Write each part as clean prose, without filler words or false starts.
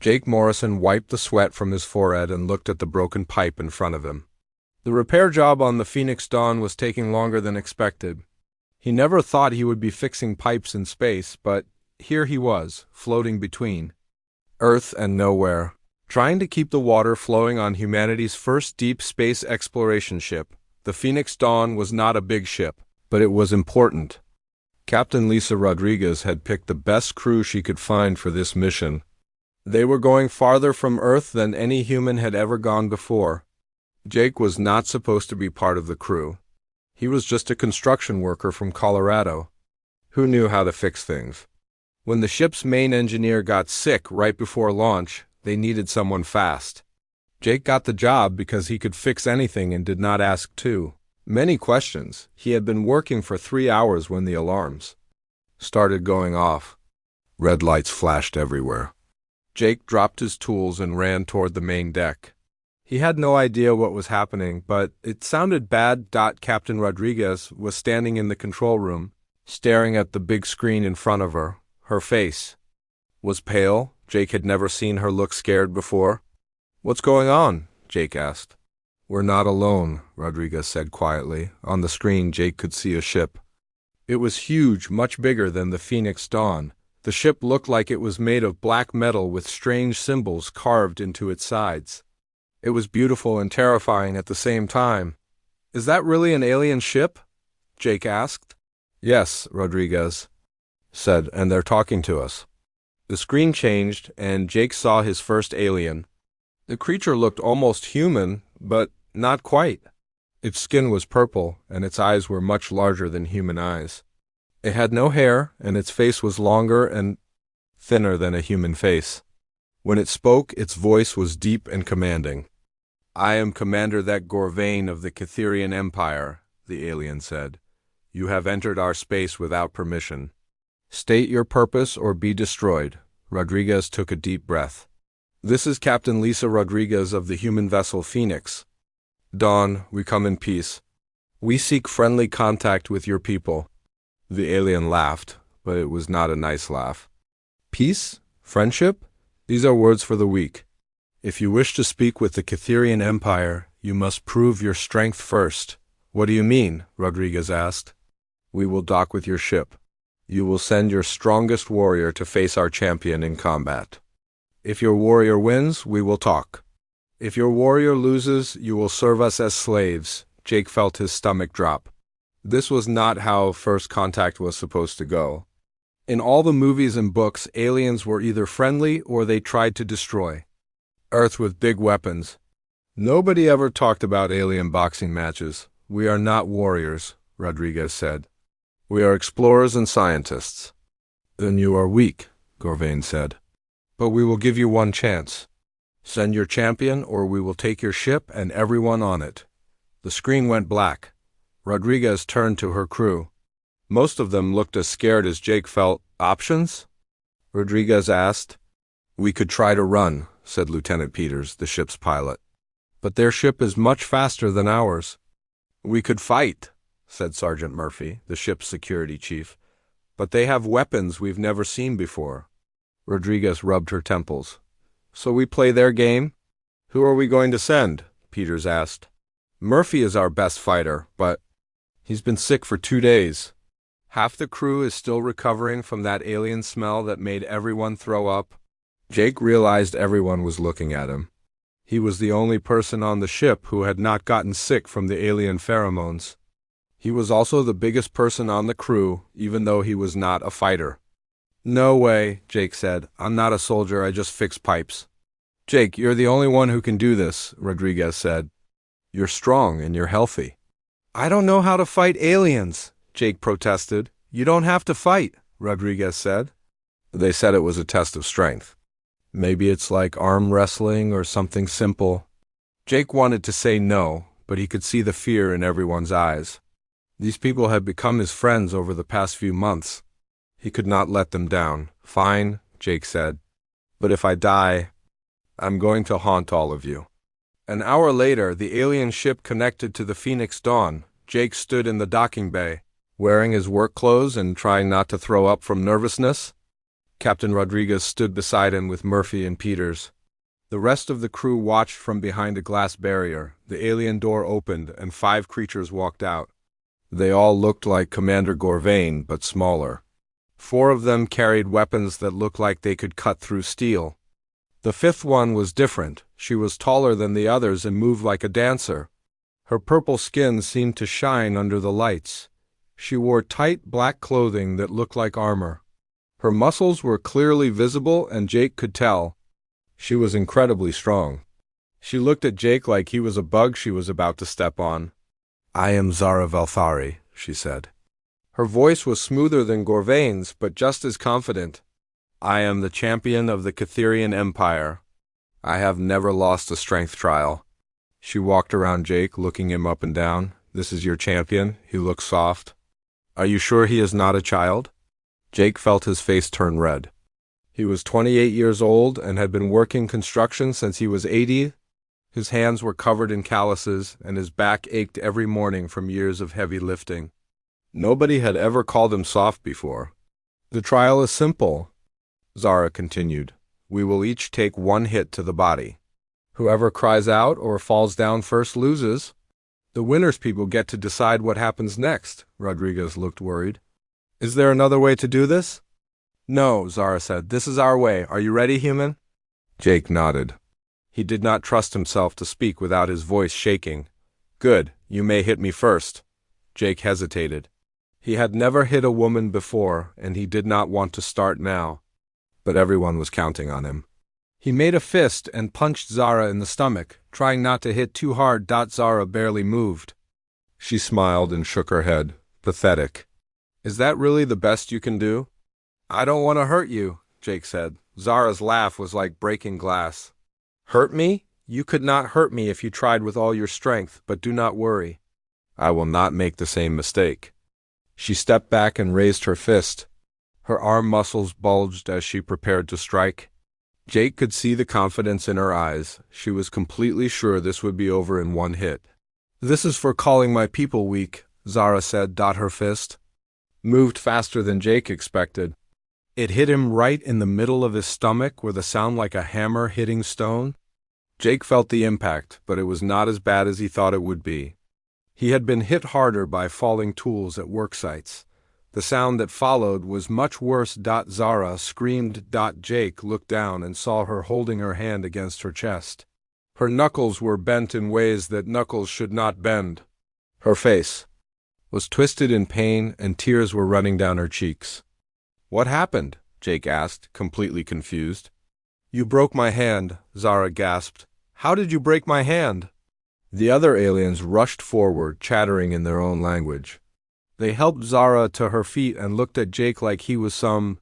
Jake Morrison wiped the sweat from his forehead and looked at the broken pipe in front of him. The repair job on the Phoenix Dawn was taking longer than expected. He never thought he would be fixing pipes in space, but here he was, floating between Earth and nowhere, trying to keep the water flowing on humanity's first deep space exploration ship. The Phoenix Dawn was not a big ship, but it was important. Captain Lisa Rodriguez had picked the best crew she could find for this mission. They were going farther from Earth than any human had ever gone before. Jake was not supposed to be part of the crew. He was just a construction worker from Colorado who knew how to fix things. When the ship's main engineer got sick right before launch, they needed someone fast. Jake got the job because he could fix anything and did not ask too many questions. He had been working for 3 hours when the alarms started going off. Red lights flashed everywhere. Jake dropped his tools and ran toward the main deck. He had no idea what was happening, but it sounded bad. Captain Rodriguez was standing in the control room, staring at the big screen in front of her. Her face was pale. Jake had never seen her look scared before. "What's going on?" Jake asked. "We're not alone," Rodriguez said quietly. On the screen, Jake could see a ship. It was huge, much bigger than the Phoenix Dawn. The ship looked like it was made of black metal with strange symbols carved into its sides. It was beautiful and terrifying at the same time. "Is that really an alien ship?" Jake asked. "Yes," Rodriguez said, "and they're talking to us." The screen changed, and Jake saw his first alien. The creature looked almost human, but not quite. Its skin was purple, and its eyes were much larger than human eyes. It had no hair, and its face was longer and thinner than a human face. When it spoke, its voice was deep and commanding. "I am Commander That Gorvain of the Catherian Empire," the alien said. "You have entered our space without permission. State your purpose or be destroyed." Rodriguez took a deep breath. "This is Captain Lisa Rodriguez of the human vessel Phoenix Dawn. We come in peace. We seek friendly contact with your people." The alien laughed, but it was not a nice laugh. "Peace? Friendship? These are words for the weak. If you wish to speak with the Catherian Empire, you must prove your strength first." "What do you mean?" Rodriguez asked. "We will dock with your ship. You will send your strongest warrior to face our champion in combat. If your warrior wins, we will talk. If your warrior loses, you will serve us as slaves." Jake felt his stomach drop. This was not how first contact was supposed to go. In all the movies and books, aliens were either friendly or they tried to destroy Earth with big weapons. Nobody ever talked about alien boxing matches. "We are not warriors," Rodriguez said. "We are explorers and scientists." "Then you are weak," Gorvain said. "But we will give you one chance. Send your champion or we will take your ship and everyone on it." The screen went black. Rodriguez turned to her crew. Most of them looked as scared as Jake felt. "Options?" Rodriguez asked. "We could try to run," said Lieutenant Peters, the ship's pilot. "But their ship is much faster than ours." "We could fight," said Sergeant Murphy, the ship's security chief. "But they have weapons we've never seen before." Rodriguez rubbed her temples. "So we play their game?" "Who are we going to send?" Peters asked. "Murphy is our best fighter, but he's been sick for 2 days. Half the crew is still recovering from that alien smell that made everyone throw up." Jake realized everyone was looking at him. He was the only person on the ship who had not gotten sick from the alien pheromones. He was also the biggest person on the crew, even though he was not a fighter. "No way," Jake said. "I'm not a soldier, I just fix pipes." "Jake, you're the only one who can do this," Rodriguez said. "You're strong and you're healthy." "I don't know how to fight aliens," Jake protested. "You don't have to fight," Rodriguez said. "They said it was a test of strength. Maybe it's like arm wrestling or something simple." Jake wanted to say no, but he could see the fear in everyone's eyes. These people had become his friends over the past few months. He could not let them down. "Fine," Jake said. "But if I die, I'm going to haunt all of you." An hour later, the alien ship connected to the Phoenix Dawn. Jake stood in the docking bay, wearing his work clothes and trying not to throw up from nervousness. Captain Rodriguez stood beside him with Murphy and Peters. The rest of the crew watched from behind a glass barrier. The alien door opened, and 5 creatures walked out. They all looked like Commander Gorvain, but smaller. 4 of them carried weapons that looked like they could cut through steel. The 5th one was different. She was taller than the others and moved like a dancer. Her purple skin seemed to shine under the lights. She wore tight black clothing that looked like armor. Her muscles were clearly visible, and Jake could tell. She was incredibly strong. She looked at Jake like he was a bug she was about to step on. "I am Zara Valthari," she said. Her voice was smoother than Gorvain's, but just as confident. "I am the champion of the Catherian Empire. I have never lost a strength trial." She walked around Jake, looking him up and down. "This is your champion. He looks soft. Are you sure he is not a child?" Jake felt his face turn red. He was 28 years old and had been working construction since he was 80. His hands were covered in calluses, and his back ached every morning from years of heavy lifting. Nobody had ever called him soft before. "The trial is simple," Zara continued. "We will each take 1 hit to the body. Whoever cries out or falls down first loses. The winner's people get to decide what happens next." Rodriguez looked worried. "Is there another way to do this?" "No," Zara said. "This is our way. Are you ready, human?" Jake nodded. He did not trust himself to speak without his voice shaking. "Good. You may hit me first." Jake hesitated. He had never hit a woman before, and he did not want to start now. But everyone was counting on him. He made a fist and punched Zara in the stomach, trying not to hit too hard. Zara barely moved. She smiled and shook her head. Pathetic. "Is that really the best you can do?" "I don't want to hurt you," Jake said. Zara's laugh was like breaking glass. "Hurt me? You could not hurt me if you tried with all your strength, but do not worry. I will not make the same mistake." She stepped back and raised her fist. Her arm muscles bulged as she prepared to strike. Jake could see the confidence in her eyes. She was completely sure this would be over in 1 hit. "This is for calling my people weak," Zara said. Her fist moved faster than Jake expected. It hit him right in the middle of his stomach with a sound like a hammer hitting stone. Jake felt the impact, but it was not as bad as he thought it would be. He had been hit harder by falling tools at work sites. The sound that followed was much worse. Zara screamed. Jake looked down and saw her holding her hand against her chest. Her knuckles were bent in ways that knuckles should not bend. Her face was twisted in pain, and tears were running down her cheeks. "What happened?" Jake asked, completely confused. "You broke my hand," Zara gasped. "How did you break my hand?" The other aliens rushed forward, chattering in their own language. They helped Zara to her feet and looked at Jake like he was some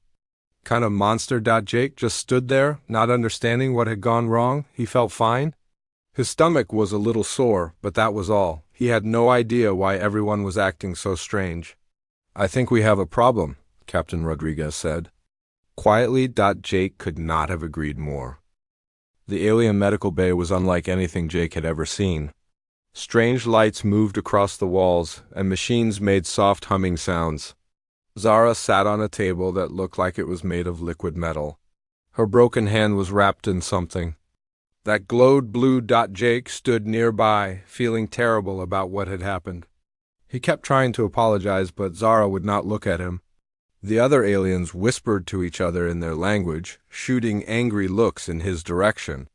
kind of monster. Jake just stood there, not understanding what had gone wrong. He felt fine. His stomach was a little sore, but that was all. He had no idea why everyone was acting so strange. "I think we have a problem," Captain Rodriguez said. Quietly. Jake could not have agreed more. The alien medical bay was unlike anything Jake had ever seen. Strange lights moved across the walls, and machines made soft humming sounds. Zara sat on a table that looked like it was made of liquid metal. Her broken hand was wrapped in something that glowed blue. Jake stood nearby, feeling terrible about what had happened. He kept trying to apologize, but Zara would not look at him. The other aliens whispered to each other in their language, shooting angry looks in his direction.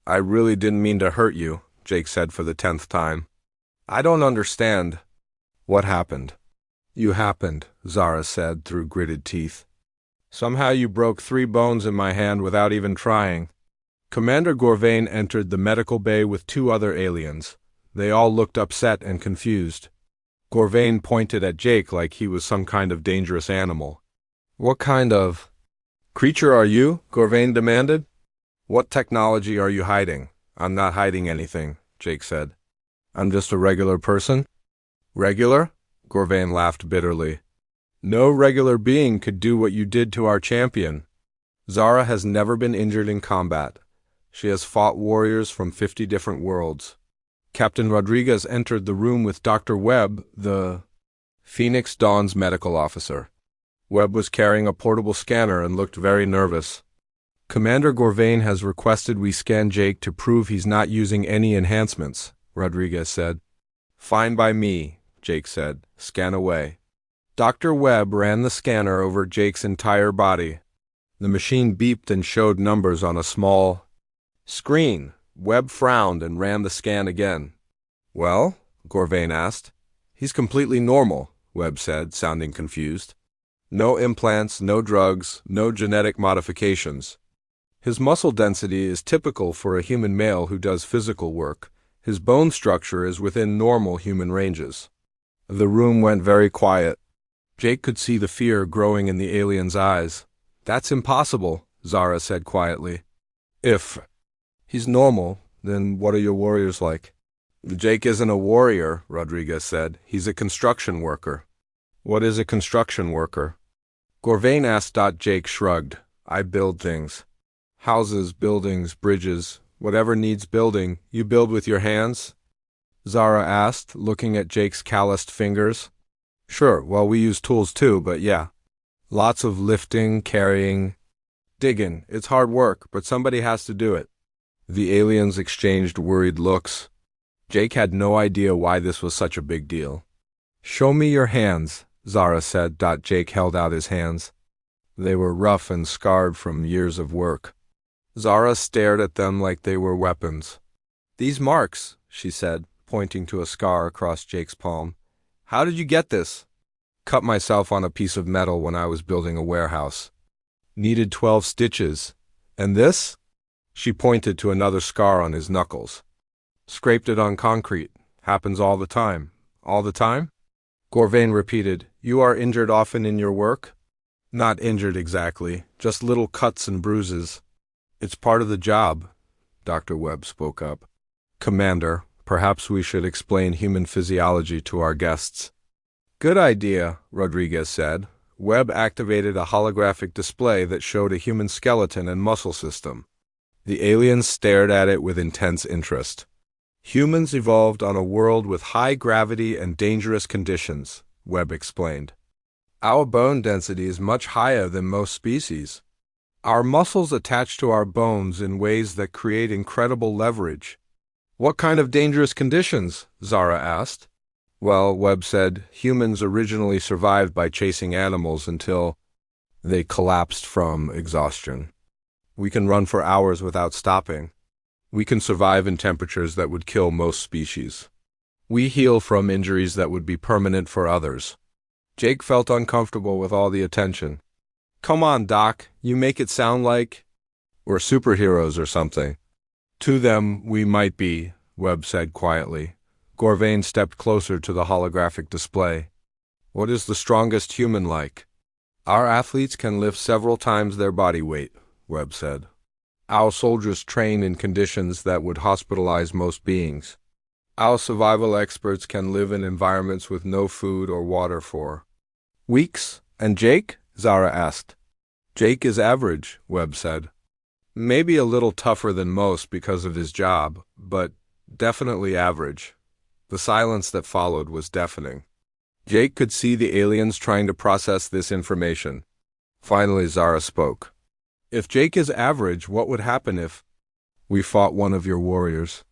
"I really didn't mean to hurt you," Jake said for the 10th time. "I don't understand." "What happened?" "You happened," Zara said through gritted teeth. "Somehow you broke 3 bones in my hand without even trying." Commander Gorvain entered the medical bay with 2 other aliens. They all looked upset and confused. Gorvain pointed at Jake like he was some kind of dangerous animal. "What kind of creature are you?" Gorvain demanded. "What technology are you hiding?" "I'm not hiding anything," Jake said. "I'm just a regular person." "Regular?" Gorvain laughed bitterly. "No regular being could do what you did to our champion. Zara has never been injured in combat. She has fought warriors from 50 different worlds." Captain Rodriguez entered the room with Dr. Webb, the Phoenix Dawn's medical officer. Webb was carrying a portable scanner and looked very nervous. Commander Gorvain has requested we scan Jake to prove he's not using any enhancements, Rodriguez said. Fine by me, Jake said. Scan away. Dr. Webb ran the scanner over Jake's entire body. The machine beeped and showed numbers on a small screen. Webb frowned and ran the scan again. Well? Gorvain asked. He's completely normal, Webb said, sounding confused. No implants, no drugs, no genetic modifications. His muscle density is typical for a human male who does physical work. His bone structure is within normal human ranges. The room went very quiet. Jake could see the fear growing in the alien's eyes. That's impossible, Zara said quietly. If he's normal, then what are your warriors like? Jake isn't a warrior, Rodriguez said. He's a construction worker. What is a construction worker? Gorvain asked. Jake shrugged. I build things. Houses, buildings, bridges, whatever needs building, you build with your hands? Zara asked, looking at Jake's calloused fingers. Sure, well, we use tools too, but yeah. Lots of lifting, carrying, digging. It's hard work, but somebody has to do it. The aliens exchanged worried looks. Jake had no idea why this was such a big deal. Show me your hands, Zara said. Jake held out his hands. They were rough and scarred from years of work. Zara stared at them like they were weapons. These marks, she said, pointing to a scar across Jake's palm. How did you get this? Cut myself on a piece of metal when I was building a warehouse. Needed 12 stitches. And this? She pointed to another scar on his knuckles. Scraped it on concrete. Happens all the time. All the time? Gorvain repeated. You are injured often in your work? Not injured exactly, just little cuts and bruises. It's part of the job, Dr. Webb spoke up. Commander, perhaps we should explain human physiology to our guests. Good idea, Rodriguez said. Webb activated a holographic display that showed a human skeleton and muscle system. The aliens stared at it with intense interest. Humans evolved on a world with high gravity and dangerous conditions, Webb explained. Our bone density is much higher than most species. Our muscles attach to our bones in ways that create incredible leverage. What kind of dangerous conditions? Zara asked. Well, Webb said, humans originally survived by chasing animals until they collapsed from exhaustion. We can run for hours without stopping. We can survive in temperatures that would kill most species. We heal from injuries that would be permanent for others. Jake felt uncomfortable with all the attention. Come on, Doc, you make it sound like we're superheroes or something. To them, we might be, Webb said quietly. Gorvain stepped closer to the holographic display. What is the strongest human like? Our athletes can lift several times their body weight, Webb said. Our soldiers train in conditions that would hospitalize most beings. Our survival experts can live in environments with no food or water for weeks. And Jake? Zara asked. Jake is average, Webb said. Maybe a little tougher than most because of his job, but definitely average. The silence that followed was deafening. Jake could see the aliens trying to process this information. Finally, Zara spoke. If Jake is average, what would happen if we fought one of your warriors?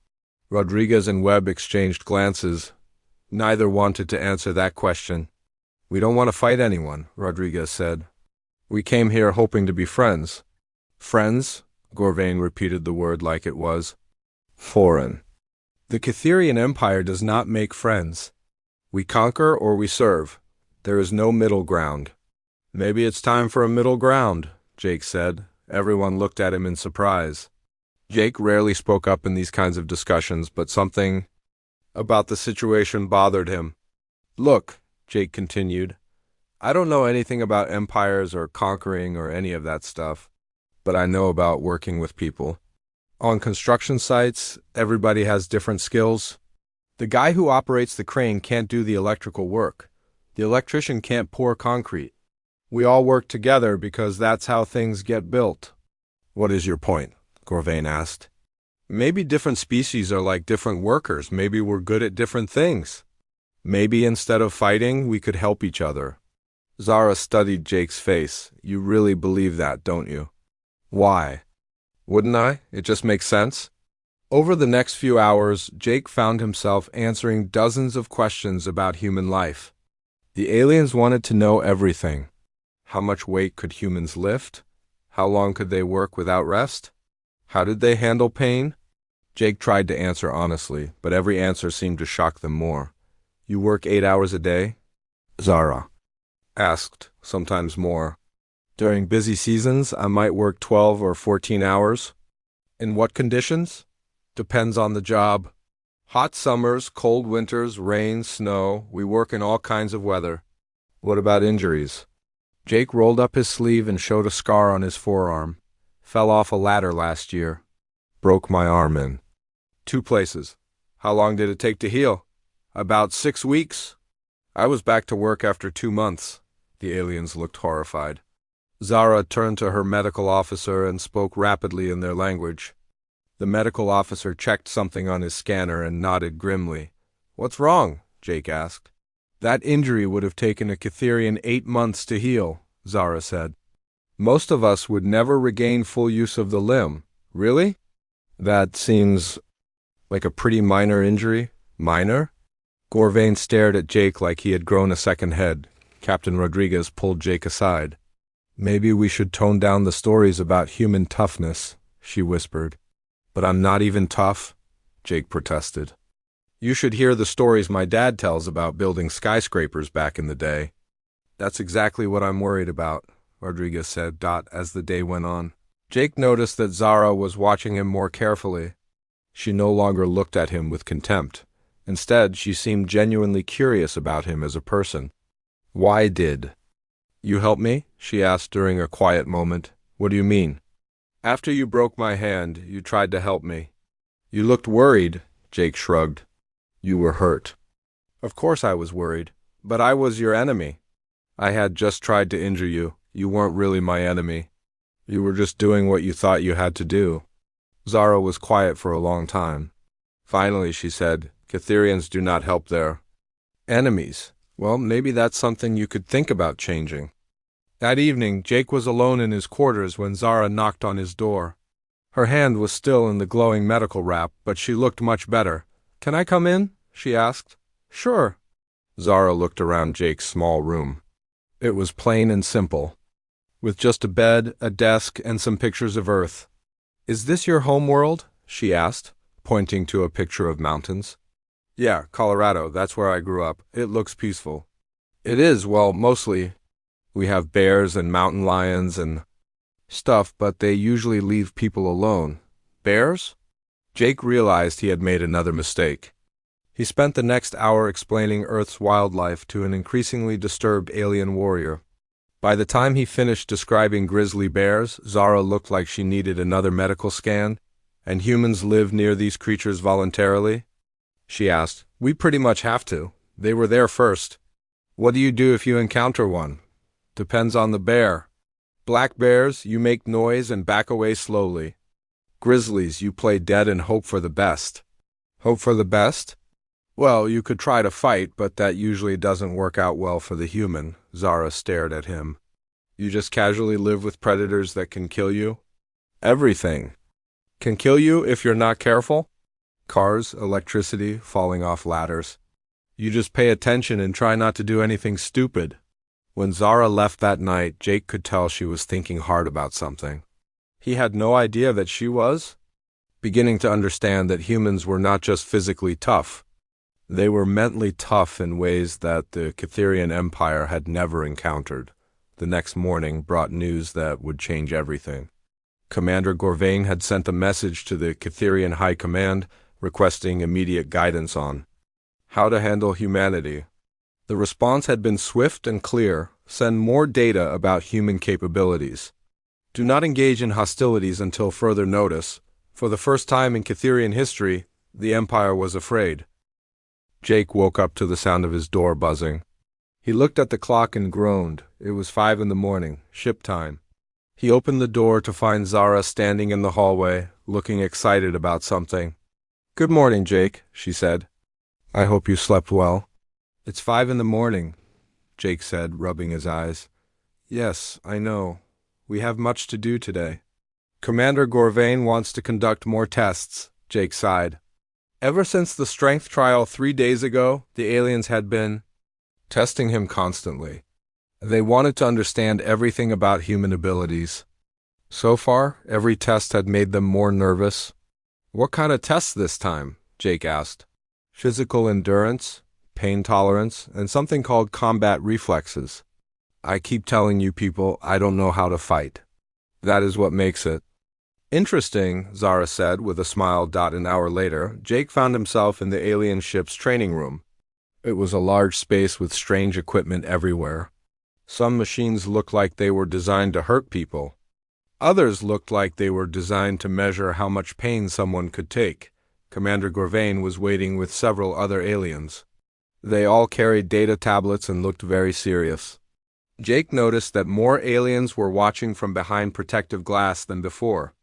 Rodriguez and Webb exchanged glances. Neither wanted to answer that question. We don't want to fight anyone, Rodriguez said. We came here hoping to be friends. Friends? Gorvain repeated the word like it was foreign. The Catherian Empire does not make friends. We conquer or we serve. There is no middle ground. Maybe it's time for a middle ground, Jake said. Everyone looked at him in surprise. Jake rarely spoke up in these kinds of discussions, but something about the situation bothered him. Look, Jake continued, I don't know anything about empires or conquering or any of that stuff, but I know about working with people. On construction sites, everybody has different skills. The guy who operates the crane can't do the electrical work. The electrician can't pour concrete. We all work together because that's how things get built. What is your point? Gorvain asked. Maybe different species are like different workers. Maybe we're good at different things. Maybe instead of fighting, we could help each other. Zara studied Jake's face. You really believe that, don't you? Why? Wouldn't I? It just makes sense. Over the next few hours, Jake found himself answering dozens of questions about human life. The aliens wanted to know everything. How much weight could humans lift? How long could they work without rest? How did they handle pain? Jake tried to answer honestly, but every answer seemed to shock them more. You work 8 hours a day? Zara asked, sometimes more. During busy seasons, I might work 12 or 14 hours. In what conditions? Depends on the job. Hot summers, cold winters, rain, snow, we work in all kinds of weather. What about injuries? Jake rolled up his sleeve and showed a scar on his forearm. Fell off a ladder last year. Broke my arm in 2 places. How long did it take to heal? About 6 weeks. I was back to work after 2 months. The aliens looked horrified. Zara turned to her medical officer and spoke rapidly in their language. The medical officer checked something on his scanner and nodded grimly. What's wrong? Jake asked. That injury would have taken a Catherian 8 months to heal, Zara said. Most of us would never regain full use of the limb. Really? That seems like a pretty minor injury. Minor? Gorvain stared at Jake like he had grown a second head. Captain Rodriguez pulled Jake aside. Maybe we should tone down the stories about human toughness, she whispered. But I'm not even tough, Jake protested. You should hear the stories my dad tells about building skyscrapers back in the day. That's exactly what I'm worried about, Rodriguez said, as the day went on. Jake noticed that Zara was watching him more carefully. She no longer looked at him with contempt. Instead, she seemed genuinely curious about him as a person. Why did you help me? She asked during a quiet moment. What do you mean? After you broke my hand, you tried to help me. You looked worried, Jake shrugged. You were hurt. Of course I was worried, but I was your enemy. I had just tried to injure you. You weren't really my enemy. You were just doing what you thought you had to do. Zara was quiet for a long time. Finally, she said, Catherians do not help their enemies. Well, maybe that's something you could think about changing. That evening, Jake was alone in his quarters when Zara knocked on his door. Her hand was still in the glowing medical wrap, but she looked much better. Can I come in? She asked. Sure. Zara looked around Jake's small room. It was plain and simple, with just a bed, a desk, and some pictures of Earth. Is this your home world? She asked, pointing to a picture of mountains. Yeah, Colorado, that's where I grew up. It looks peaceful. It is, well, mostly. We have bears and mountain lions and stuff, but they usually leave people alone. Bears? Jake realized he had made another mistake. He spent the next hour explaining Earth's wildlife to an increasingly disturbed alien warrior. By the time he finished describing grizzly bears, Zara looked like she needed another medical scan. And humans live near these creatures voluntarily? She asked. We pretty much have to. They were there first. What do you do if you encounter one? Depends on the bear. Black bears, you make noise and back away slowly. Grizzlies, you play dead and hope for the best. Hope for the best? Well, you could try to fight, but that usually doesn't work out well for the human. Zara stared at him. You just casually live with predators that can kill you? Everything. Can kill you if you're not careful? Cars, electricity, falling off ladders. You just pay attention and try not to do anything stupid. When Zara left that night, Jake could tell she was thinking hard about something. He had no idea that she was beginning to understand that humans were not just physically tough. They were mentally tough in ways that the Catherian Empire had never encountered. The next morning brought news that would change everything. Commander Gorvain had sent a message to the Catherian High Command requesting immediate guidance on how to handle humanity. The response had been swift and clear. Send more data about human capabilities. Do not engage in hostilities until further notice. For the first time in Catherian history, the Empire was afraid. Jake woke up to the sound of his door buzzing. He looked at the clock and groaned. It was 5 a.m, ship time. He opened the door to find Zara standing in the hallway, looking excited about something. Good morning, Jake, she said. I hope you slept well. It's 5 a.m. Jake said, rubbing his eyes. Yes, I know. We have much to do today. Commander Gorvain wants to conduct more tests, Jake sighed. Ever since the strength trial 3 days ago, the aliens had been testing him constantly. They wanted to understand everything about human abilities. So far, every test had made them more nervous. What kind of tests this time? Jake asked. Physical endurance, pain tolerance, and something called combat reflexes. I keep telling you people I don't know how to fight. That is what makes it. Interesting, Zara said with a smile. An hour later, Jake found himself in the alien ship's training room. It was a large space with strange equipment everywhere. Some machines looked like they were designed to hurt people. Others looked like they were designed to measure how much pain someone could take. Commander Gorvain was waiting with several other aliens. They all carried data tablets and looked very serious. Jake noticed that more aliens were watching from behind protective glass than before.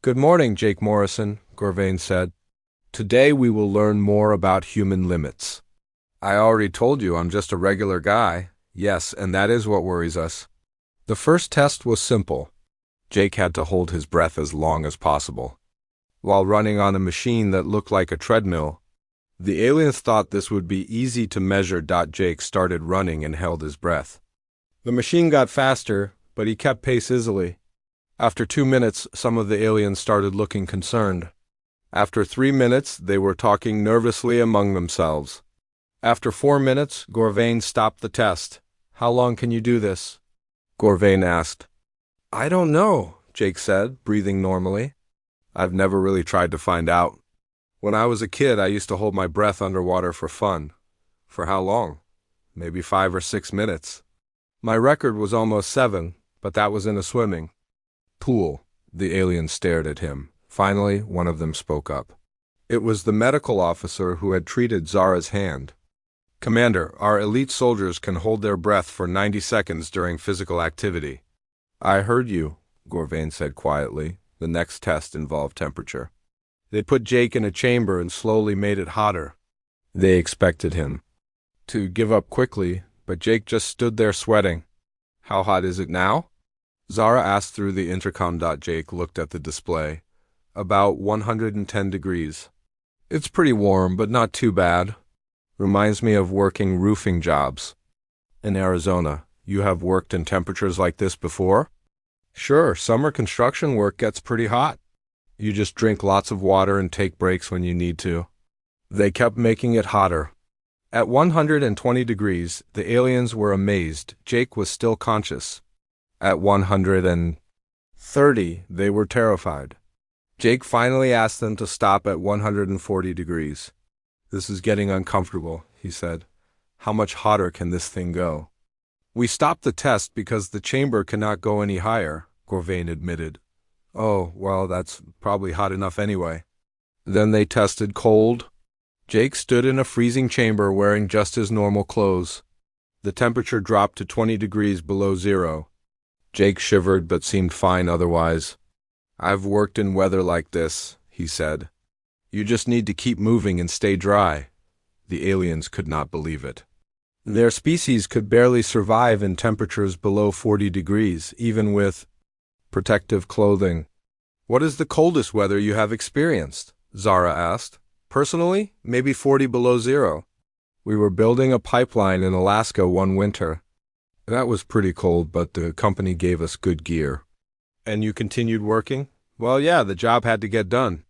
Good morning, Jake Morrison, Gorvain said. Today we will learn more about human limits. I already told you I'm just a regular guy. Yes, and that is what worries us. The first test was simple. Jake had to hold his breath as long as possible. While running on a machine that looked like a treadmill, the aliens thought this would be easy to measure. Jake started running and held his breath. The machine got faster, but he kept pace easily. After 2 minutes, some of the aliens started looking concerned. After 3 minutes, they were talking nervously among themselves. After 4 minutes, Gorvain stopped the test. How long can you do this? Gorvain asked. I don't know, Jake said, breathing normally. I've never really tried to find out. When I was a kid, I used to hold my breath underwater for fun. For how long? Maybe 5 or 6 minutes. My record was almost 7, but that was in a swimming pool. The aliens stared at him. Finally, one of them spoke up. It was the medical officer who had treated Zara's hand. Commander, our elite soldiers can hold their breath for 90 seconds during physical activity. I heard you, Gorvain said quietly. The next test involved temperature. They put Jake in a chamber and slowly made it hotter. They expected him to give up quickly, but Jake just stood there sweating. How hot is it now? Zara asked through the intercom. Jake looked at the display. About 110 degrees. It's pretty warm, but not too bad. Reminds me of working roofing jobs. In Arizona, you have worked in temperatures like this before? Sure, summer construction work gets pretty hot. You just drink lots of water and take breaks when you need to. They kept making it hotter. At 120 degrees, the aliens were amazed. Jake was still conscious. At 130, they were terrified. Jake finally asked them to stop at 140 degrees. This is getting uncomfortable, he said. How much hotter can this thing go? We stopped the test because the chamber cannot go any higher, Gorvain admitted. Oh, well, that's probably hot enough anyway. Then they tested cold. Jake stood in a freezing chamber wearing just his normal clothes. The temperature dropped to 20 degrees below zero. Jake shivered but seemed fine otherwise. I've worked in weather like this, he said. You just need to keep moving and stay dry. The aliens could not believe it. Their species could barely survive in temperatures below 40 degrees, even with protective clothing. What is the coldest weather you have experienced? Zara asked. Personally, maybe 40 below zero. We were building a pipeline in Alaska one winter. That was pretty cold, but the company gave us good gear. And you continued working? Well, yeah, the job had to get done.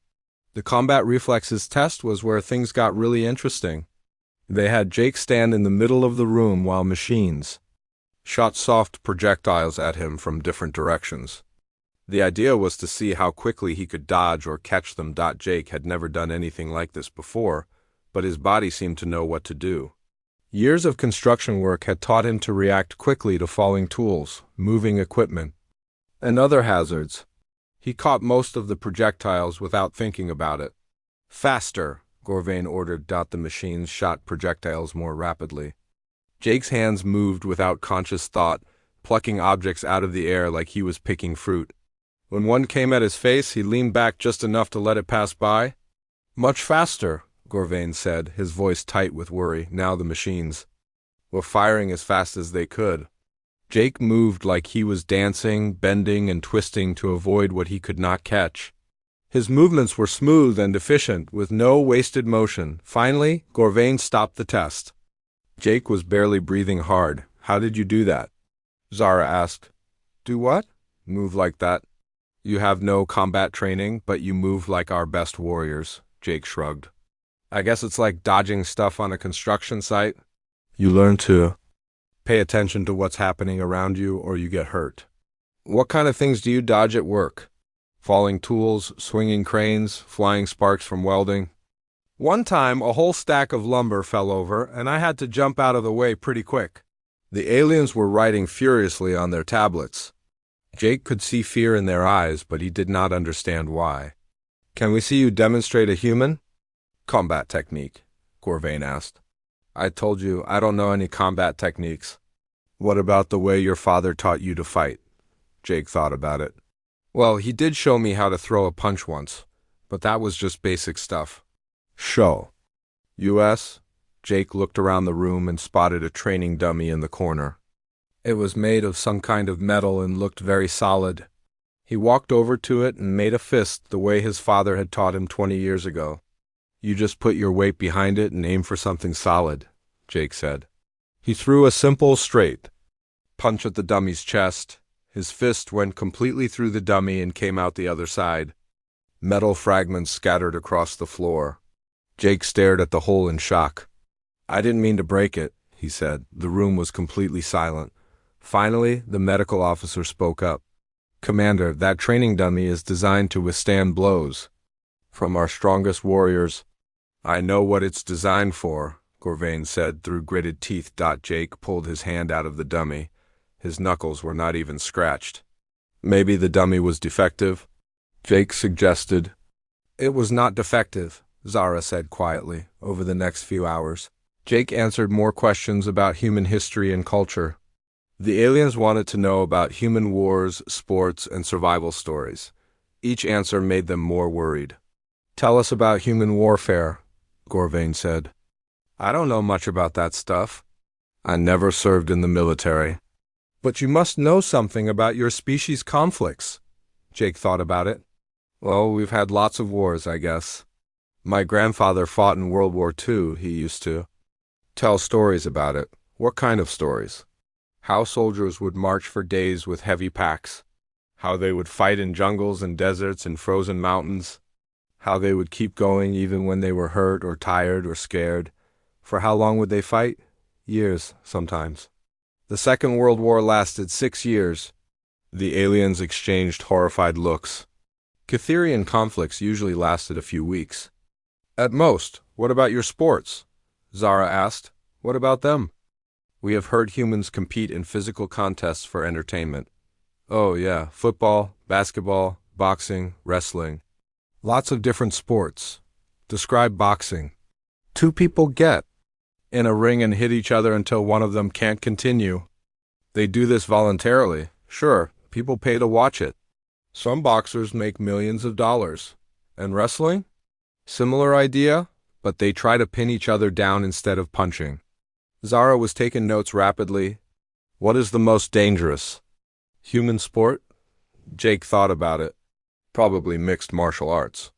The combat reflexes test was where things got really interesting. They had Jake stand in the middle of the room while machines shot soft projectiles at him from different directions. The idea was to see how quickly he could dodge or catch them. Jake had never done anything like this before, but his body seemed to know what to do. Years of construction work had taught him to react quickly to falling tools, moving equipment, and other hazards. He caught most of the projectiles without thinking about it. Faster, Gorvain ordered. The machines shot projectiles more rapidly. Jake's hands moved without conscious thought, plucking objects out of the air like he was picking fruit. When one came at his face, he leaned back just enough to let it pass by. Much faster, Gorvain said, his voice tight with worry. Now the machines were firing as fast as they could. Jake moved like he was dancing, bending, and twisting to avoid what he could not catch. His movements were smooth and efficient, with no wasted motion. Finally, Gorvain stopped the test. Jake was barely breathing hard. "How did you do that?" Zara asked. "Do what?" "Move like that." "You have no combat training, but you move like our best warriors," Jake shrugged. "I guess it's like dodging stuff on a construction site. You learn to pay attention to what's happening around you or you get hurt." "What kind of things do you dodge at work?" "Falling tools, swinging cranes, flying sparks from welding." "One time, a whole stack of lumber fell over, and I had to jump out of the way pretty quick." The aliens were writing furiously on their tablets. Jake could see fear in their eyes, but he did not understand why. "Can we see you demonstrate a human combat technique?" Gorvain asked. "I told you, I don't know any combat techniques." "What about the way your father taught you to fight?" Jake thought about it. "Well, he did show me how to throw a punch once, but that was just basic stuff." "Show." U.S.? Jake looked around the room and spotted a training dummy in the corner. It was made of some kind of metal and looked very solid. He walked over to it and made a fist the way his father had taught him 20 years ago. "You just put your weight behind it and aim for something solid," Jake said. He threw a simple, straight punch at the dummy's chest. His fist went completely through the dummy and came out the other side. Metal fragments scattered across the floor. Jake stared at the hole in shock. "I didn't mean to break it," he said. The room was completely silent. Finally, the medical officer spoke up. "Commander, that training dummy is designed to withstand blows from our strongest warriors." "I know what it's designed for," Gorvain said through gritted teeth. Jake pulled his hand out of the dummy. His knuckles were not even scratched. "Maybe the dummy was defective," Jake suggested. "It was not defective," Zara said quietly. Over the next few hours, Jake answered more questions about human history and culture. The aliens wanted to know about human wars, sports, and survival stories. Each answer made them more worried. "Tell us about human warfare," Gorvain said. "I don't know much about that stuff. I never served in the military." "But you must know something about your species' conflicts." Jake thought about it. "Well, we've had lots of wars, I guess. My grandfather fought in World War II, he used to. Tell stories about it." "What kind of stories?" "How soldiers would march for days with heavy packs. How they would fight in jungles and deserts and frozen mountains. How they would keep going even when they were hurt or tired or scared. For how long would they fight? Years, sometimes. The Second World War lasted 6 years. The aliens exchanged horrified looks. Catherian conflicts usually lasted a few weeks. "At most. What about your sports?" Zara asked. "What about them?" "We have heard humans compete in physical contests for entertainment." "Oh, yeah, football, basketball, boxing, wrestling. Lots of different sports." "Describe boxing." "Two people get in a ring and hit each other until one of them can't continue. They do this voluntarily. Sure, people pay to watch it. Some boxers make millions of dollars." "And wrestling?" "Similar idea, but they try to pin each other down instead of punching." Zara was taking notes rapidly. "What is the most dangerous?" "Human sport?" Jake thought about it. "Probably mixed martial arts.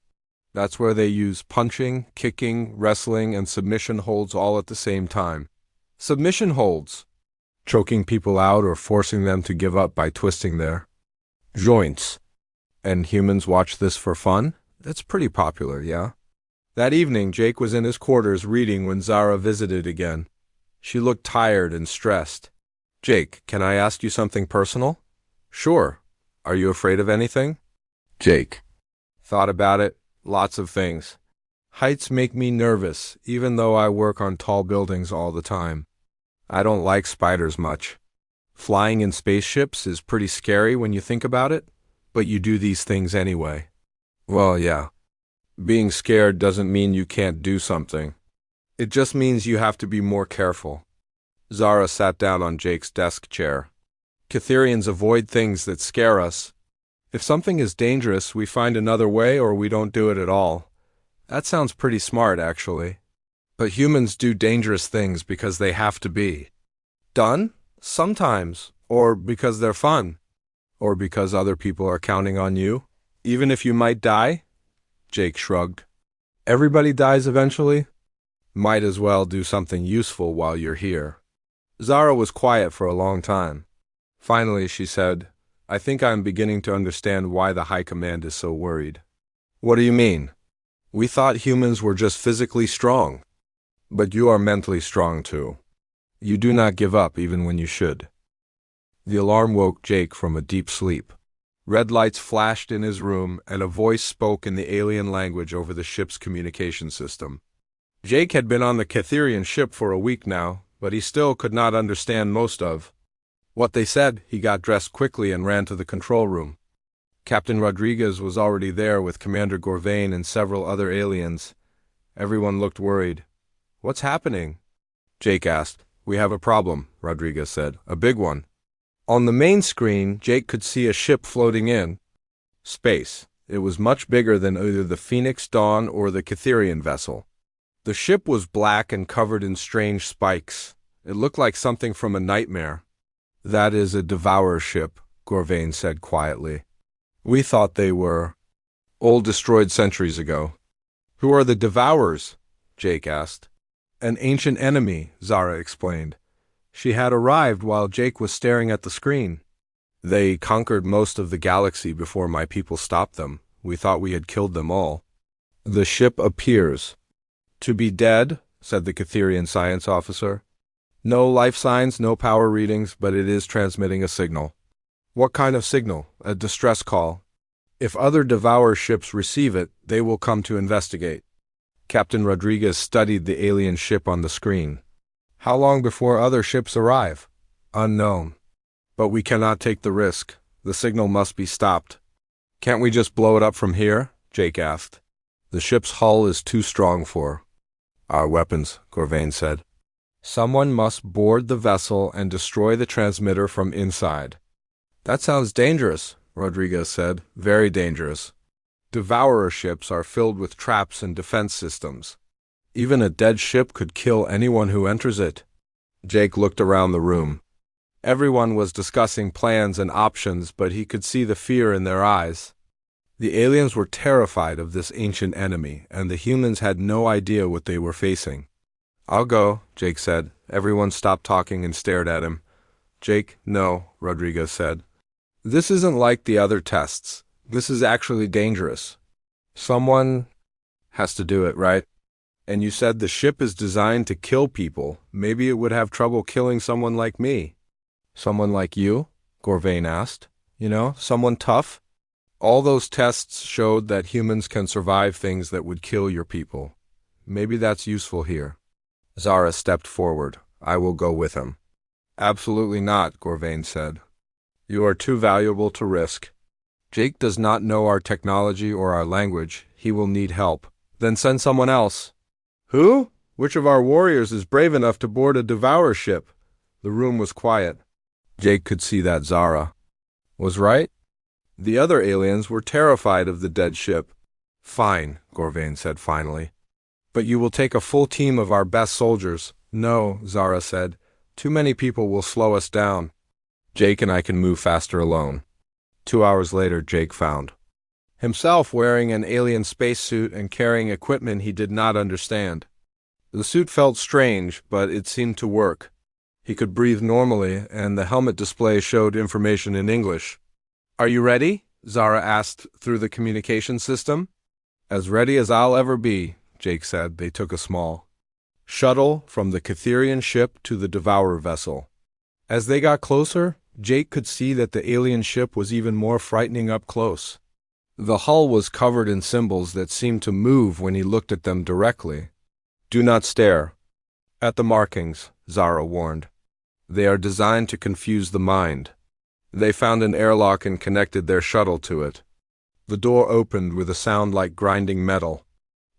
That's where they use punching, kicking, wrestling, and submission holds all at the same time." "Submission holds?" "Choking people out or forcing them to give up by twisting their joints." "And humans watch this for fun?" "It's pretty popular, yeah." That evening, Jake was in his quarters reading when Zara visited again. She looked tired and stressed. "Jake, can I ask you something personal?" "Sure. Are you afraid of anything?" Jake thought about it. "Lots of things. Heights make me nervous, even though I work on tall buildings all the time. I don't like spiders much. Flying in spaceships is pretty scary when you think about it, but you do these things anyway." "Well, yeah. Being scared doesn't mean you can't do something. It just means you have to be more careful." Zara sat down on Jake's desk chair. "Catherians avoid things that scare us. If something is dangerous, we find another way or we don't do it at all. That sounds pretty smart, actually. But humans do dangerous things because they have to be. done? Sometimes. Or because they're fun. Or because other people are counting on you. Even if you might die? Jake shrugged. Everybody dies eventually. Might as well do something useful while you're here. Zara was quiet for a long time. Finally, she said, I think I'm beginning to understand why the High Command is so worried. What do you mean? We thought humans were just physically strong. But you are mentally strong too. You do not give up even when you should. The alarm woke Jake from a deep sleep. Red lights flashed in his room, and a voice spoke in the alien language over the ship's communication system. Jake had been on the Catherian ship for a week now, but he still could not understand most of what they said. He got dressed quickly and ran to the control room. Captain Rodriguez was already there with Commander Gorvain and several other aliens. Everyone looked worried. What's happening? Jake asked. We have a problem, Rodriguez said. A big one. On the main screen, Jake could see a ship floating in space. It was much bigger than either the Phoenix Dawn or the Catherian vessel. The ship was black and covered in strange spikes. It looked like something from a nightmare. That is a Devourer ship, Gorvain said quietly. We thought they were old, destroyed centuries ago. Who are the Devourers? Jake asked. An ancient enemy, Zara explained. She had arrived while Jake was staring at the screen. They conquered most of the galaxy before my people stopped them. We thought we had killed them all. The ship appears to be dead, said the Catherian science officer. No life signs, no power readings, but it is transmitting a signal. What kind of signal? A distress call. If other Devourer ships receive it, they will come to investigate. Captain Rodriguez studied the alien ship on the screen. How long before other ships arrive? Unknown. But we cannot take the risk. The signal must be stopped. Can't we just blow it up from here? Jake asked. The ship's hull is too strong for our weapons, Gorvain said. Someone must board the vessel and destroy the transmitter from inside. That sounds dangerous, Rodriguez said. Very dangerous. Devourer ships are filled with traps and defense systems. Even a dead ship could kill anyone who enters it. Jake looked around the room. Everyone was discussing plans and options, but he could see the fear in their eyes. The aliens were terrified of this ancient enemy, and the humans had no idea what they were facing. I'll go, Jake said. Everyone stopped talking and stared at him. Jake, no, Rodriguez said. This isn't like the other tests. This is actually dangerous. Someone has to do it, right? And you said the ship is designed to kill people. Maybe it would have trouble killing someone like me. Someone like you? Gorvain asked. You know, someone tough? All those tests showed that humans can survive things that would kill your people. Maybe that's useful here. Zara stepped forward. I will go with him. Absolutely not, Gorvain said. You are too valuable to risk. Jake does not know our technology or our language. He will need help. Then send someone else. Who? Which of our warriors is brave enough to board a Devourer ship? The room was quiet. Jake could see that Zara was right. The other aliens were terrified of the dead ship. Fine, Gorvain said finally. But you will take a full team of our best soldiers. No, Zara said. Too many people will slow us down. Jake and I can move faster alone. 2 hours later, Jake found himself wearing an alien spacesuit and carrying equipment he did not understand. The suit felt strange, but it seemed to work. He could breathe normally, and the helmet display showed information in English. Are you ready? Zara asked through the communication system. As ready as I'll ever be, Jake said. They took a small shuttle from the Catherian ship to the Devourer vessel. As they got closer, Jake could see that the alien ship was even more frightening up close. The hull was covered in symbols that seemed to move when he looked at them directly. Do not stare at the markings, Zara warned. They are designed to confuse the mind. They found an airlock and connected their shuttle to it. The door opened with a sound like grinding metal.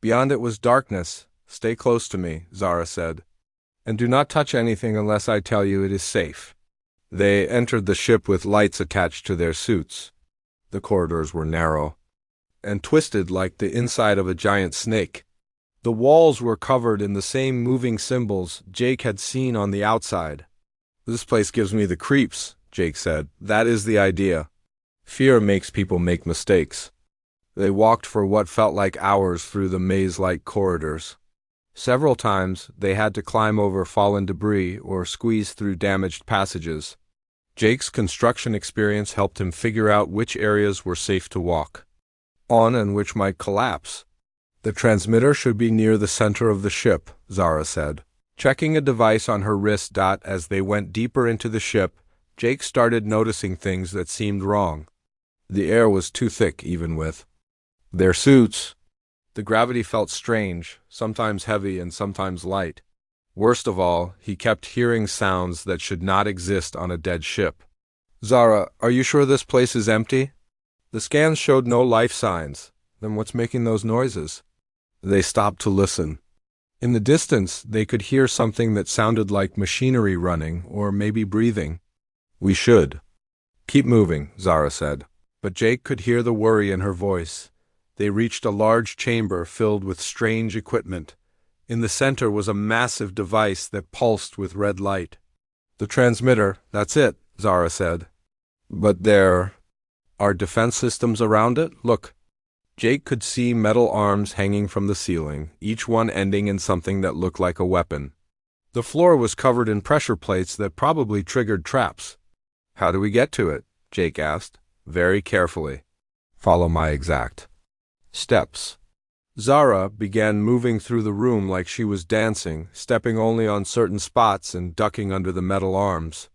Beyond it was darkness. Stay close to me, Zara said. And do not touch anything unless I tell you it is safe. They entered the ship with lights attached to their suits. The corridors were narrow and twisted like the inside of a giant snake. The walls were covered in the same moving symbols Jake had seen on the outside. This place gives me the creeps, Jake said. That is the idea. Fear makes people make mistakes. They walked for what felt like hours through the maze-like corridors. Several times, they had to climb over fallen debris or squeeze through damaged passages. Jake's construction experience helped him figure out which areas were safe to walk on and which might collapse. The transmitter should be near the center of the ship, Zara said. Checking a device on her wrist. As they went deeper into the ship, Jake started noticing things that seemed wrong. The air was too thick, even with their suits. The gravity felt strange, sometimes heavy and sometimes light. Worst of all, he kept hearing sounds that should not exist on a dead ship. Zara, are you sure this place is empty? The scans showed no life signs. Then what's making those noises? They stopped to listen. In the distance, they could hear something that sounded like machinery running or maybe breathing. We should keep moving, Zara said. But Jake could hear the worry in her voice. They reached a large chamber filled with strange equipment. In the center was a massive device that pulsed with red light. The transmitter, that's it, Zara said. But there are defense systems around it? Look. Jake could see metal arms hanging from the ceiling, each one ending in something that looked like a weapon. The floor was covered in pressure plates that probably triggered traps. How do we get to it? Jake asked, very carefully. Follow my exact steps. Zara began moving through the room like she was dancing, stepping only on certain spots and ducking under the metal arms.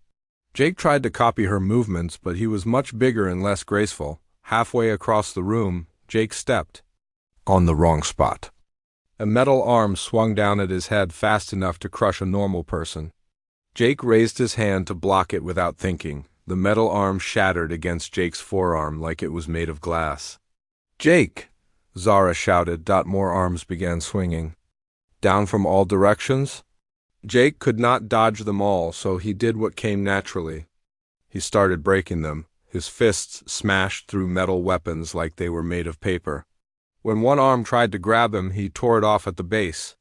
Jake tried to copy her movements, but he was much bigger and less graceful. Halfway across the room, Jake stepped on the wrong spot. A metal arm swung down at his head fast enough to crush a normal person. Jake raised his hand to block it without thinking. The metal arm shattered against Jake's forearm like it was made of glass. Jake! Zara shouted. More arms began swinging. Down from all directions? Jake could not dodge them all, so he did what came naturally. He started breaking them. His fists smashed through metal weapons like they were made of paper. When one arm tried to grab him, he tore it off at the base.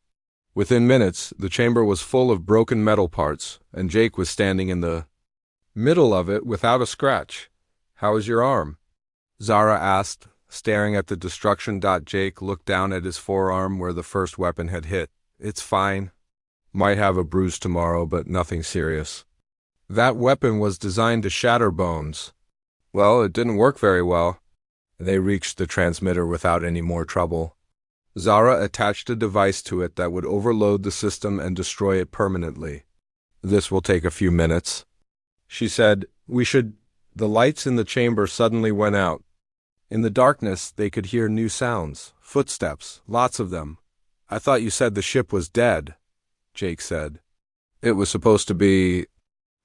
Within minutes, the chamber was full of broken metal parts, and Jake was standing in the middle of it without a scratch. How is your arm? Zara asked, staring at the destruction. Jake looked down at his forearm where the first weapon had hit. It's fine. Might have a bruise tomorrow, but nothing serious. That weapon was designed to shatter bones. Well, it didn't work very well. They reached the transmitter without any more trouble. Zara attached a device to it that would overload the system and destroy it permanently. This will take a few minutes. She said, we should. The lights in the chamber suddenly went out. In the darkness, they could hear new sounds, footsteps, lots of them. I thought you said the ship was dead, Jake said. It was supposed to be.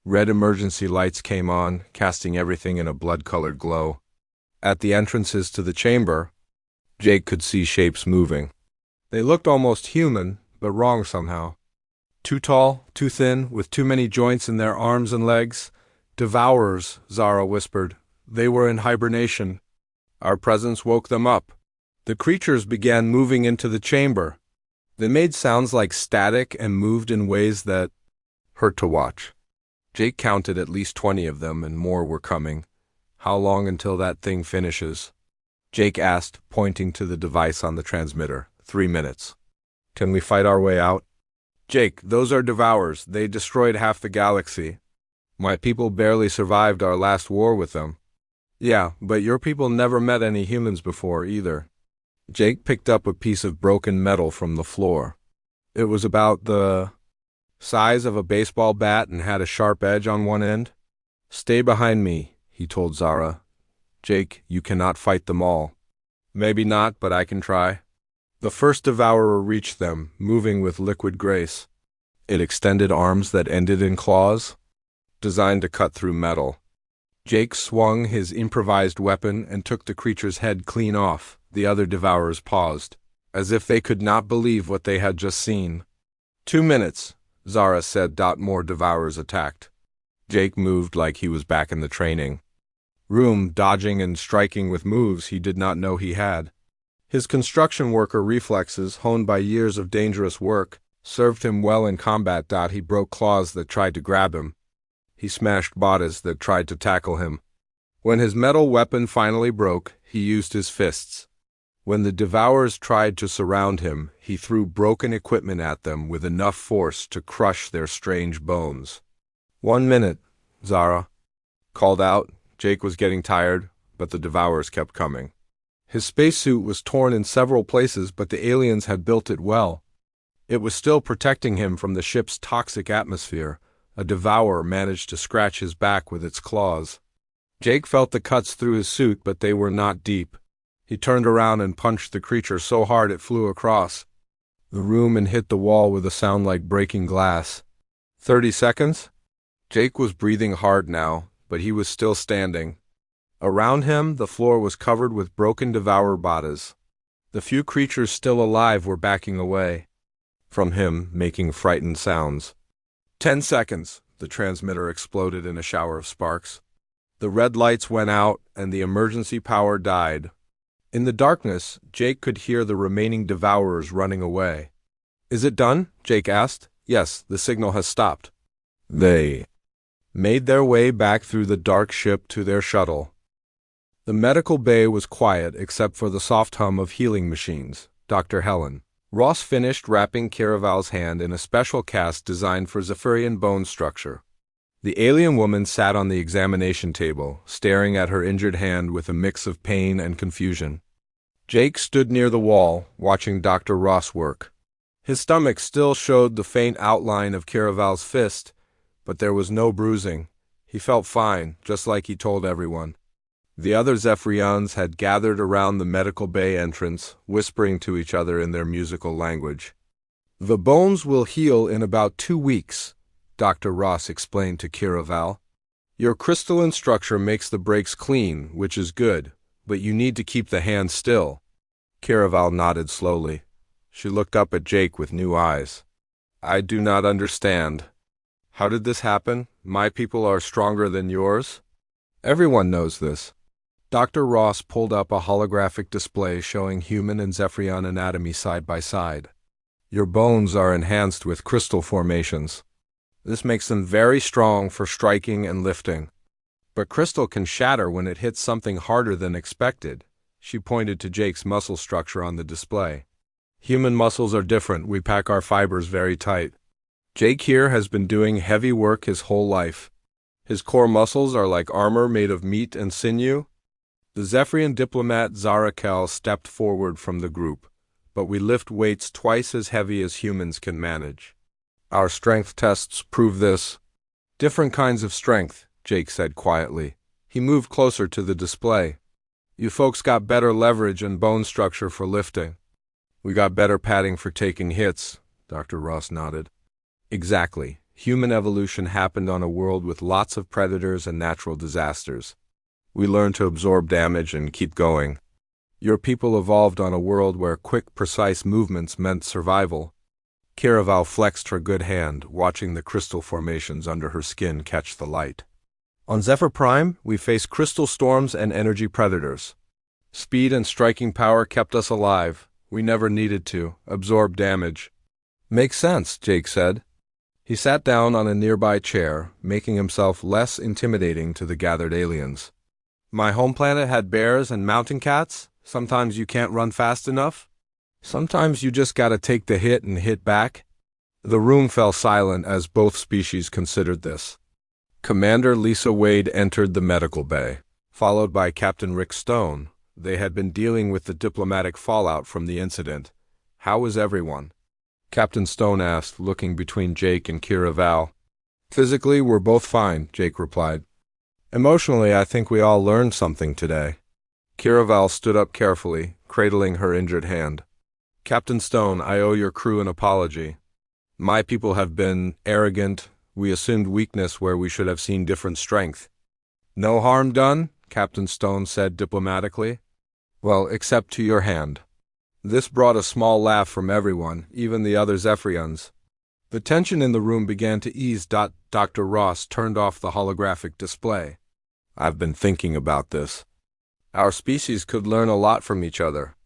Red emergency lights came on, casting everything in a blood-colored glow. At the entrances to the chamber, Jake could see shapes moving. They looked almost human, but wrong somehow. Too tall, too thin, with too many joints in their arms and legs. Devourers, Zara whispered. They were in hibernation. Our presence woke them up. The creatures began moving into the chamber. They made sounds like static and moved in ways that hurt to watch. Jake counted at least 20 of them, and more were coming. How long until that thing finishes? Jake asked, pointing to the device on the transmitter. 3 minutes. Can we fight our way out? Jake, those are devourers. They destroyed half the galaxy. My people barely survived our last war with them. Yeah, but your people never met any humans before either. Jake picked up a piece of broken metal from the floor. It was about the size of a baseball bat and had a sharp edge on one end. Stay behind me, he told Zara. Jake, you cannot fight them all. Maybe not, but I can try. The first devourer reached them, moving with liquid grace. It extended arms that ended in claws, designed to cut through metal. Jake swung his improvised weapon and took the creature's head clean off. The other devourers paused, as if they could not believe what they had just seen. 2 minutes, Zara said. More devourers attacked. Jake moved like he was back in the training room, dodging and striking with moves he did not know he had. His construction worker reflexes, honed by years of dangerous work, served him well in combat. He broke claws that tried to grab him. He smashed bodies that tried to tackle him. When his metal weapon finally broke, he used his fists. When the Devourers tried to surround him, he threw broken equipment at them with enough force to crush their strange bones. 1 minute, Zara called out. Jake was getting tired, but the Devourers kept coming. His spacesuit was torn in several places, but the aliens had built it well. It was still protecting him from the ship's toxic atmosphere. A Devourer managed to scratch his back with its claws. Jake felt the cuts through his suit, but they were not deep. He turned around and punched the creature so hard it flew across the room and hit the wall with a sound like breaking glass. 30 seconds? Jake was breathing hard now, but he was still standing. Around him, the floor was covered with broken Devourer bodies. The few creatures still alive were backing away from him, making frightened sounds. 10 seconds, the transmitter exploded in a shower of sparks. The red lights went out, and the emergency power died. In the darkness, Jake could hear the remaining Devourers running away. "Is it done?" Jake asked. "Yes, the signal has stopped." They made their way back through the dark ship to their shuttle. The medical bay was quiet except for the soft hum of healing machines. Dr. Helen Ross finished wrapping Caraval's hand in a special cast designed for Zephyrian bone structure. The alien woman sat on the examination table, staring at her injured hand with a mix of pain and confusion. Jake stood near the wall, watching Dr. Ross work. His stomach still showed the faint outline of Caraval's fist, but there was no bruising. He felt fine, just like he told everyone. The other Zephyrians had gathered around the medical bay entrance, whispering to each other in their musical language. "The bones will heal in about 2 weeks," Dr. Ross explained to Caraval. "Your crystalline structure makes the breaks clean, which is good, but you need to keep the hand still." Caraval nodded slowly. She looked up at Jake with new eyes. "I do not understand. How did this happen? My people are stronger than yours?" "Everyone knows this." Dr. Ross pulled up a holographic display showing human and Zephyrian anatomy side by side. "Your bones are enhanced with crystal formations. This makes them very strong for striking and lifting. But crystal can shatter when it hits something harder than expected." She pointed to Jake's muscle structure on the display. "Human muscles are different. We pack our fibers very tight. Jake here has been doing heavy work his whole life. His core muscles are like armor made of meat and sinew." The Zephyrian diplomat Zarakel stepped forward from the group. "But we lift weights twice as heavy as humans can manage. Our strength tests prove this." "Different kinds of strength," Jake said quietly. He moved closer to the display. "You folks got better leverage and bone structure for lifting. We got better padding for taking hits," Dr. Ross nodded. "Exactly. Human evolution happened on a world with lots of predators and natural disasters. We learned to absorb damage and keep going. Your people evolved on a world where quick, precise movements meant survival." Caraval flexed her good hand, watching the crystal formations under her skin catch the light. "On Zephyr Prime, we faced crystal storms and energy predators. Speed and striking power kept us alive. We never needed to absorb damage." "Makes sense," Jake said. He sat down on a nearby chair, making himself less intimidating to the gathered aliens. "My home planet had bears and mountain cats. Sometimes you can't run fast enough. Sometimes you just gotta take the hit and hit back." The room fell silent as both species considered this. Commander Lisa Wade entered the medical bay, followed by Captain Rick Stone. They had been dealing with the diplomatic fallout from the incident. "How is everyone?" Captain Stone asked, looking between Jake and Caraval. "Physically, we're both fine," Jake replied. "Emotionally, I think we all learned something today." Caraval stood up carefully, cradling her injured hand. "Captain Stone, I owe your crew an apology. My people have been arrogant. We assumed weakness where we should have seen different strength." "No harm done," Captain Stone said diplomatically. "Well, except to your hand." This brought a small laugh from everyone, even the other Zephyrians. The tension in the room began to ease. Dr. Ross turned off the holographic display. "I've been thinking about this. Our species could learn a lot from each other.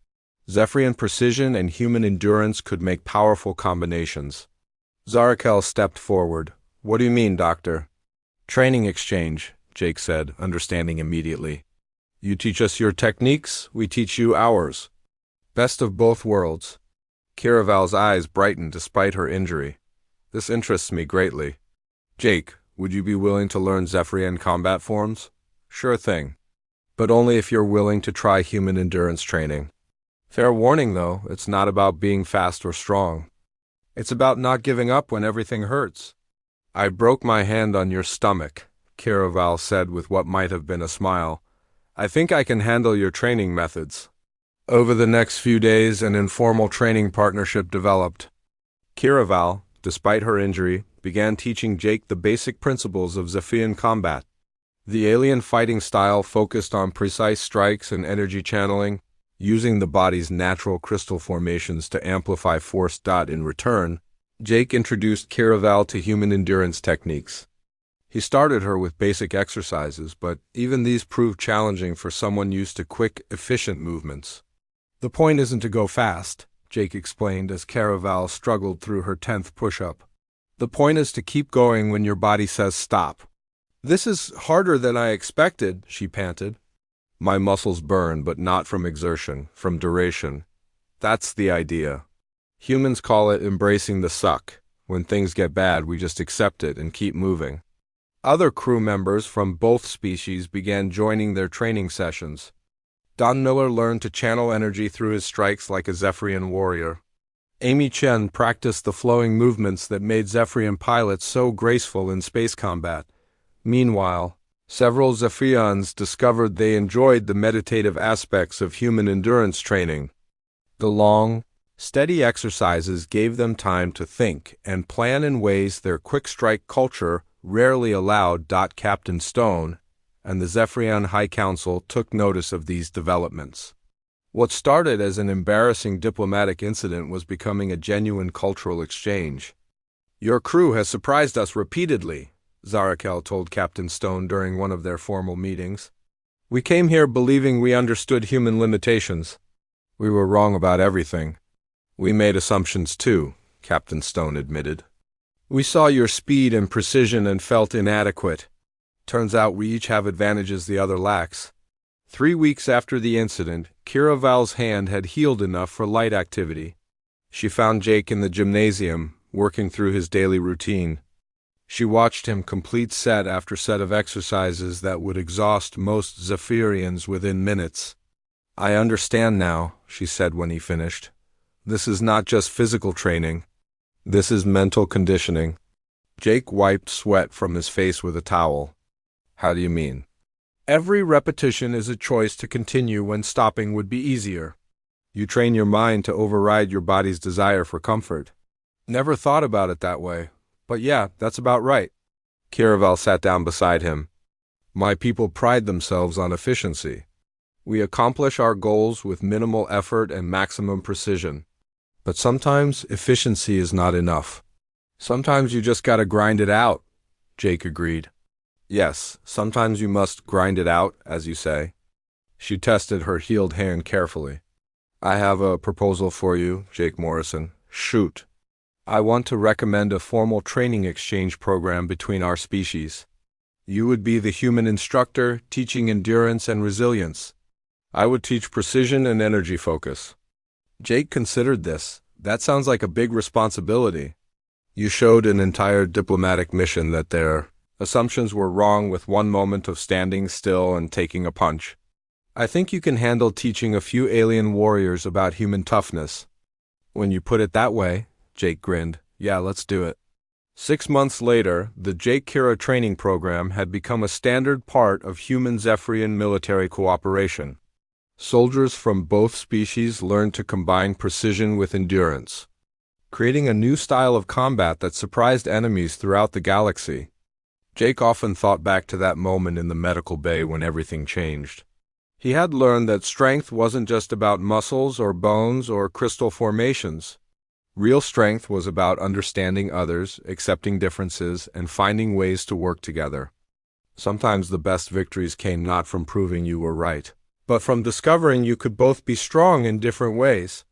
Zephyrian precision and human endurance could make powerful combinations." Zarakel stepped forward. "What do you mean, Doctor?" Training exchange, Jake said, understanding immediately. You teach us your techniques, we teach you ours. Best of both worlds. Kiraval's eyes brightened despite her injury. This interests me greatly. Jake, would you be willing to learn Zephyrian combat forms? Sure thing. But only if you're willing to try human endurance training. Fair warning, though, it's not about being fast or strong. It's about not giving up when everything hurts. I broke my hand on your stomach, Kiraval said with what might have been a smile. I think I can handle your training methods. Over the next few days, an informal training partnership developed. Kiraval, despite her injury, began teaching Jake the basic principles of Zephyrian combat. The alien fighting style focused on precise strikes and energy channeling, using the body's natural crystal formations to amplify force. In return, Jake introduced Kiraval to human endurance techniques. He started her with basic exercises, but even these proved challenging for someone used to quick, efficient movements. The point isn't to go fast, Jake explained as Kiraval struggled through her 10th push-up. The point is to keep going when your body says stop. This is harder than I expected, she panted. My muscles burn, but not from exertion, from duration. That's the idea. Humans call it embracing the suck. When things get bad, we just accept it and keep moving. Other crew members from both species began joining their training sessions. Don Miller learned to channel energy through his strikes like a Zephyrian warrior. Amy Chen practiced the flowing movements that made Zephyrian pilots so graceful in space combat. Meanwhile, several Zephyrians discovered they enjoyed the meditative aspects of human endurance training. The long, steady exercises gave them time to think and plan in ways their quick-strike culture rarely allowed. Captain Stone and the Zephyrian High Council took notice of these developments. What started as an embarrassing diplomatic incident was becoming a genuine cultural exchange. Your crew has surprised us repeatedly, Zarakel told Captain Stone during one of their formal meetings. We came here believing we understood human limitations. We were wrong about everything. We made assumptions too, Captain Stone admitted. We saw your speed and precision and felt inadequate. Turns out we each have advantages the other lacks. 3 weeks after the incident, Kiraval's hand had healed enough for light activity. She found Jake in the gymnasium, working through his daily routine. She watched him complete set after set of exercises that would exhaust most Zephyrians within minutes. I understand now, she said when he finished. This is not just physical training. This is mental conditioning. Jake wiped sweat from his face with a towel. How do you mean? Every repetition is a choice to continue when stopping would be easier. You train your mind to override your body's desire for comfort. Never thought about it that way, but yeah, that's about right. Kiraval sat down beside him. My people pride themselves on efficiency. We accomplish our goals with minimal effort and maximum precision. But sometimes efficiency is not enough. Sometimes you just gotta grind it out, Jake agreed. Yes, sometimes you must grind it out, as you say. She tested her healed hand carefully. I have a proposal for you, Jake Morrison. Shoot. I want to recommend a formal training exchange program between our species. You would be the human instructor, teaching endurance and resilience. I would teach precision and energy focus. Jake considered this. That sounds like a big responsibility. You showed an entire diplomatic mission that their assumptions were wrong with one moment of standing still and taking a punch. I think you can handle teaching a few alien warriors about human toughness. When you put it that way, Jake grinned. Yeah, let's do it. 6 months later, the Jake Kira training program had become a standard part of human Zephyrian military cooperation. Soldiers from both species learned to combine precision with endurance, creating a new style of combat that surprised enemies throughout the galaxy. Jake often thought back to that moment in the medical bay when everything changed. He had learned that strength wasn't just about muscles or bones or crystal formations. Real strength was about understanding others, accepting differences, and finding ways to work together. Sometimes the best victories came not from proving you were right, but from discovering you could both be strong in different ways.